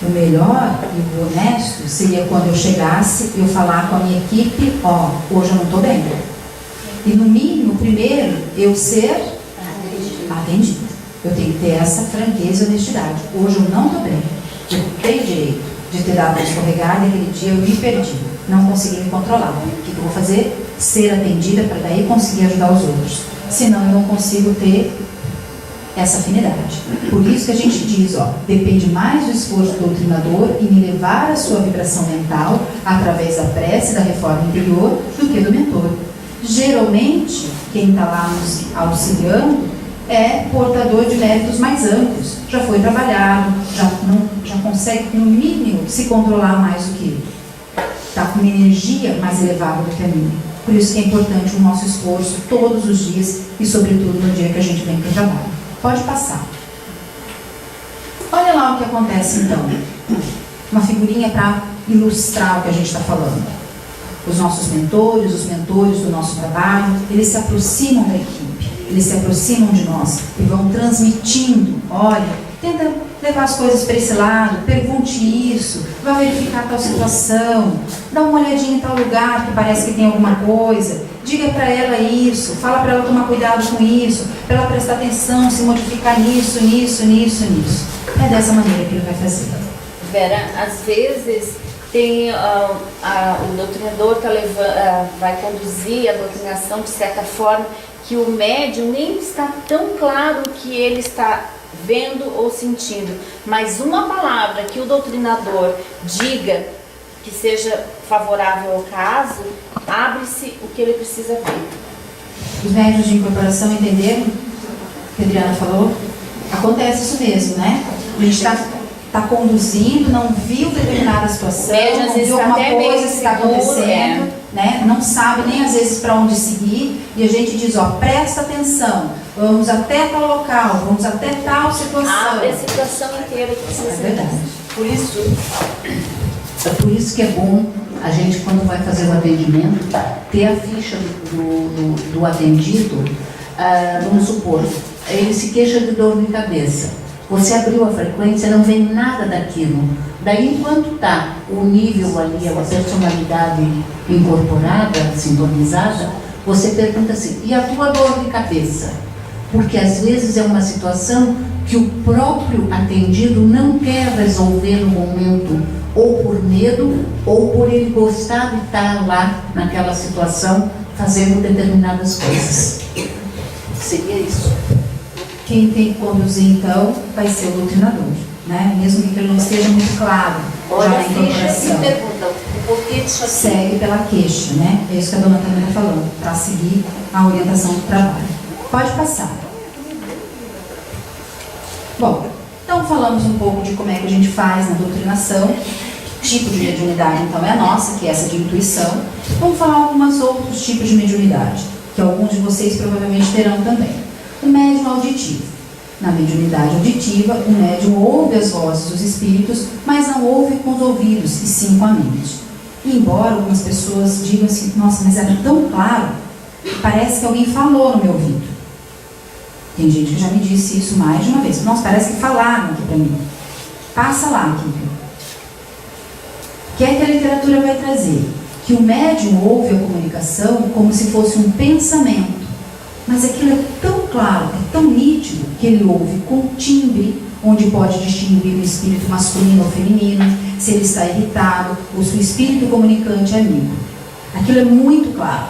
O melhor e o honesto seria quando eu chegasse, eu falar com a minha equipe, ó, hoje eu não estou bem. E no mínimo, primeiro, eu ser atendida. Eu tenho que ter essa franqueza e honestidade. Hoje eu não estou bem. Eu tenho direito de ter dado uma escorregada e aquele dia eu me perdi. Não consegui me controlar. O que eu vou fazer? Ser atendida para daí conseguir ajudar os outros. senão eu não consigo ter essa afinidade. Por isso que a gente diz, ó, depende mais do esforço do doutrinador em elevar a sua vibração mental através da prece e da reforma interior do que do mentor. Geralmente, quem está lá nos auxiliando é portador de méritos mais amplos, já foi trabalhado, já consegue no mínimo se controlar mais do que ele. Está com uma energia mais elevada do que a minha. Por isso que é importante o nosso esforço todos os dias e sobretudo no dia que a gente vem para o trabalho. Pode passar. Olha lá o que acontece então. Uma figurinha para ilustrar o que a gente está falando. Os nossos mentores, os mentores do nosso trabalho, eles se aproximam da equipe, eles se aproximam de nós e vão transmitindo. Olha, tenta levar as coisas para esse lado, pergunte isso, vai verificar tal situação, dá uma olhadinha em tal lugar que parece que tem alguma coisa, diga para ela isso, fala para ela tomar cuidado com isso, para ela prestar atenção, se modificar nisso. É dessa maneira que ele vai fazer. Vera, às vezes tem o doutrinador vai conduzir a doutrinação de certa forma que o médium nem está tão claro o que ele está vendo ou sentindo, mas uma palavra que o doutrinador diga que seja favorável ao caso, abre-se o que ele precisa ver. Os médiuns de incorporação entenderam o que a Adriana falou? Acontece isso mesmo, né? A gente está conduzindo, não viu determinada situação, não viu alguma coisa que está acontecendo, né? Não sabe nem às vezes para onde seguir, e a gente diz, ó, presta atenção, vamos até tal local, vamos até tal situação. Abre a situação inteira que precisa. É verdade. Por isso que é bom a gente, quando vai fazer o atendimento, ter a ficha do atendido. Vamos supor, ele se queixa de dor de cabeça. Você abriu a frequência, não vem nada daquilo. Daí, enquanto está o nível ali, a personalidade incorporada, sintonizada, você pergunta assim, e a tua dor de cabeça? Porque às vezes é uma situação que o próprio atendido não quer resolver no momento, ou por medo, ou por ele gostar de estar lá naquela situação, fazendo determinadas coisas. Seria isso. Quem tem que conduzir, então, vai ser o doutrinador, né? Mesmo que ele não esteja muito claro já na incorporação. Por que disso assim? Segue pela queixa, né? É isso que a dona Tânia está falando, para seguir a orientação do trabalho. Pode passar. Bom, então falamos um pouco de como é que a gente faz na doutrinação. Tipo de mediunidade, então, é a nossa, que é essa de intuição. Vamos falar alguns outros tipos de mediunidade, que alguns de vocês provavelmente terão também. O médium auditivo. Na mediunidade auditiva, o médium ouve as vozes dos espíritos, mas não ouve com os ouvidos, e sim com a mente. E embora algumas pessoas digam assim, nossa, mas era tão claro, parece que alguém falou no meu ouvido. Tem gente que já me disse isso mais de uma vez. Nossa, parece que falaram aqui para mim. Passa lá, Kika. O que é que a literatura vai trazer? Que o médium ouve a comunicação como se fosse um pensamento. Mas aquilo é tão claro, é tão nítido, que ele ouve com timbre, onde pode distinguir o espírito masculino ou feminino, se ele está irritado, ou se o espírito comunicante é amigo. Aquilo é muito claro.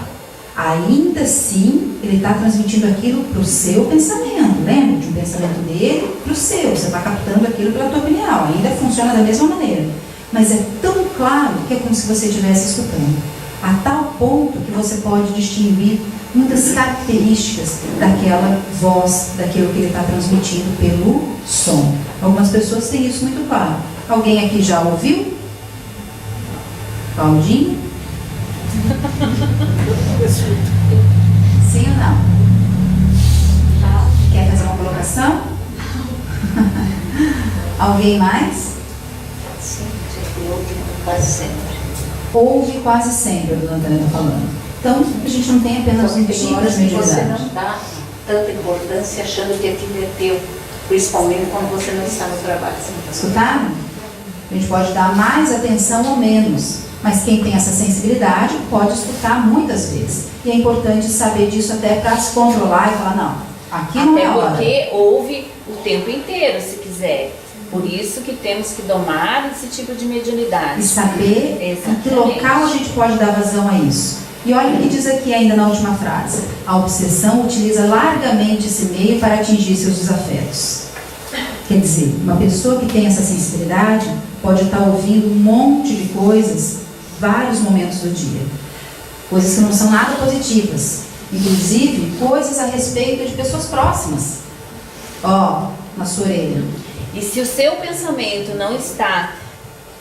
Ainda assim, ele está transmitindo aquilo para o seu pensamento. Lembra de um pensamento dele para o seu. Você está captando aquilo pela tua opinião. Ainda funciona da mesma maneira. Mas é tão claro que é como se você estivesse escutando. A tal ponto que você pode distinguir muitas características daquela voz, daquilo que ele está transmitindo pelo som. Algumas pessoas têm isso muito claro. Alguém aqui já ouviu? Claudinho? Sim ou não? Quer fazer uma colocação? Alguém mais? Sim, eu ouvi quase sempre. Ouve quase sempre, a dona Antônia está falando. Então, a gente não tem apenas um tipo de mediunidade. Você não dá tanta importância achando que aquilo é teu, principalmente quando você não está no trabalho. Escutaram? A gente pode dar mais atenção ou menos, mas quem tem essa sensibilidade pode escutar muitas vezes. E é importante saber disso até para se controlar e falar, não, aqui não é hora. Até porque ouve o tempo inteiro, se quiser. Por isso que temos que domar esse tipo de mediunidade. E saber em que local a gente pode dar vazão a isso. E olha o que diz aqui ainda na última frase. A obsessão utiliza largamente esse meio para atingir seus desafetos. Quer dizer, uma pessoa que tem essa sensibilidade pode estar ouvindo um monte de coisas, vários momentos do dia. Coisas que não são nada positivas. Inclusive, coisas a respeito de pessoas próximas. Ó, na sua orelha. E se o seu pensamento não está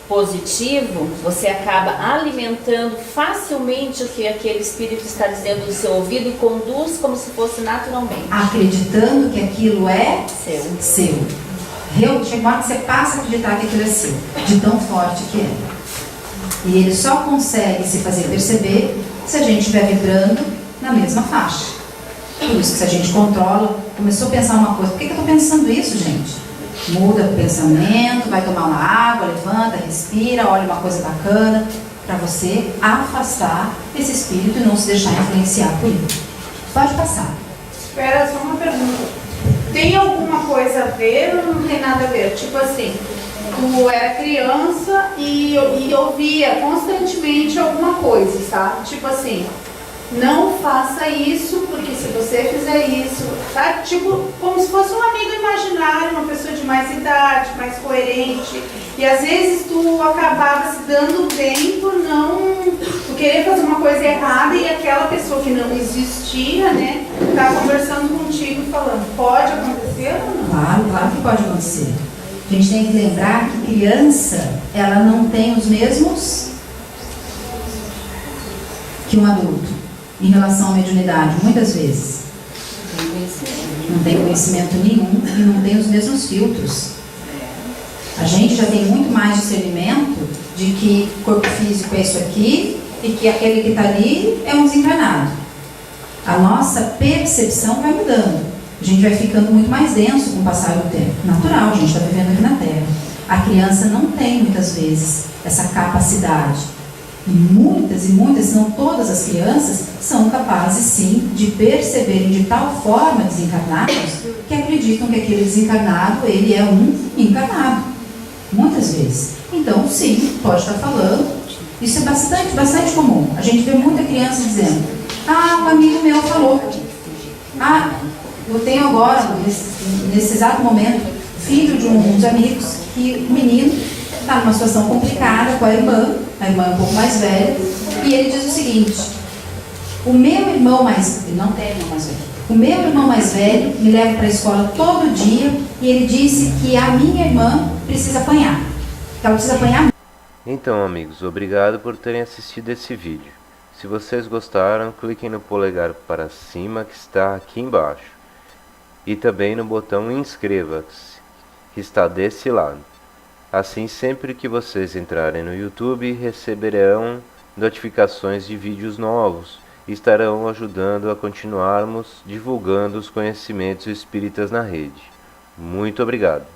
positivo, você acaba alimentando facilmente o que aquele espírito está dizendo do seu ouvido e conduz como se fosse naturalmente. Acreditando que aquilo é seu. Chega uma hora que você passa a acreditar que aquilo é seu, de tão forte que é. E ele só consegue se fazer perceber se a gente estiver vibrando na mesma faixa. Por isso que se a gente controla, começou a pensar uma coisa, por que eu estou pensando isso, gente? Muda o pensamento, vai tomar uma água, levanta, respira, olha uma coisa bacana, para você afastar esse espírito e não se deixar influenciar por ele. Pode passar. Espera, só uma pergunta. Tem alguma coisa a ver ou não tem nada a ver? Tipo assim, tu era criança e ouvia constantemente alguma coisa, sabe? Tipo assim, não faça isso, porque se você fizer isso, tá? Tipo, como se fosse um amigo imaginário, uma pessoa de mais idade, mais coerente. E às vezes tu acabava se dando bem por tu querer fazer uma coisa errada e aquela pessoa que não existia, né, tá conversando contigo e falando, pode acontecer ou não? Claro que pode acontecer. A gente tem que lembrar que criança, ela não tem os mesmos que um adulto em relação à mediunidade, muitas vezes. Não tem conhecimento nenhum e não tem os mesmos filtros. A gente já tem muito mais discernimento de que o corpo físico é isso aqui e que aquele que está ali é um desencarnado. A nossa percepção vai mudando. A gente vai ficando muito mais denso com o passar do tempo. Natural, a gente está vivendo aqui na Terra. A criança não tem, muitas vezes, essa capacidade. E muitas, se não todas as crianças, são capazes, sim, de perceberem de tal forma desencarnados que acreditam que aquele desencarnado, ele é um encarnado. Muitas vezes. Então, sim, pode estar falando. Isso é bastante comum. A gente vê muita criança dizendo, um amigo meu falou. Eu tenho agora, nesse exato momento, filho de um dos amigos, que o menino está numa situação complicada com a irmã é um pouco mais velha, e ele diz o seguinte, o meu irmão mais velho me leva para a escola todo dia e ele disse que a minha irmã precisa apanhar, que ela precisa apanhar. Então, amigos, obrigado por terem assistido esse vídeo. Se vocês gostaram, cliquem no polegar para cima que está aqui embaixo. E também no botão inscreva-se, que está desse lado. Assim, sempre que vocês entrarem no YouTube, receberão notificações de vídeos novos e estarão ajudando a continuarmos divulgando os conhecimentos espíritas na rede. Muito obrigado.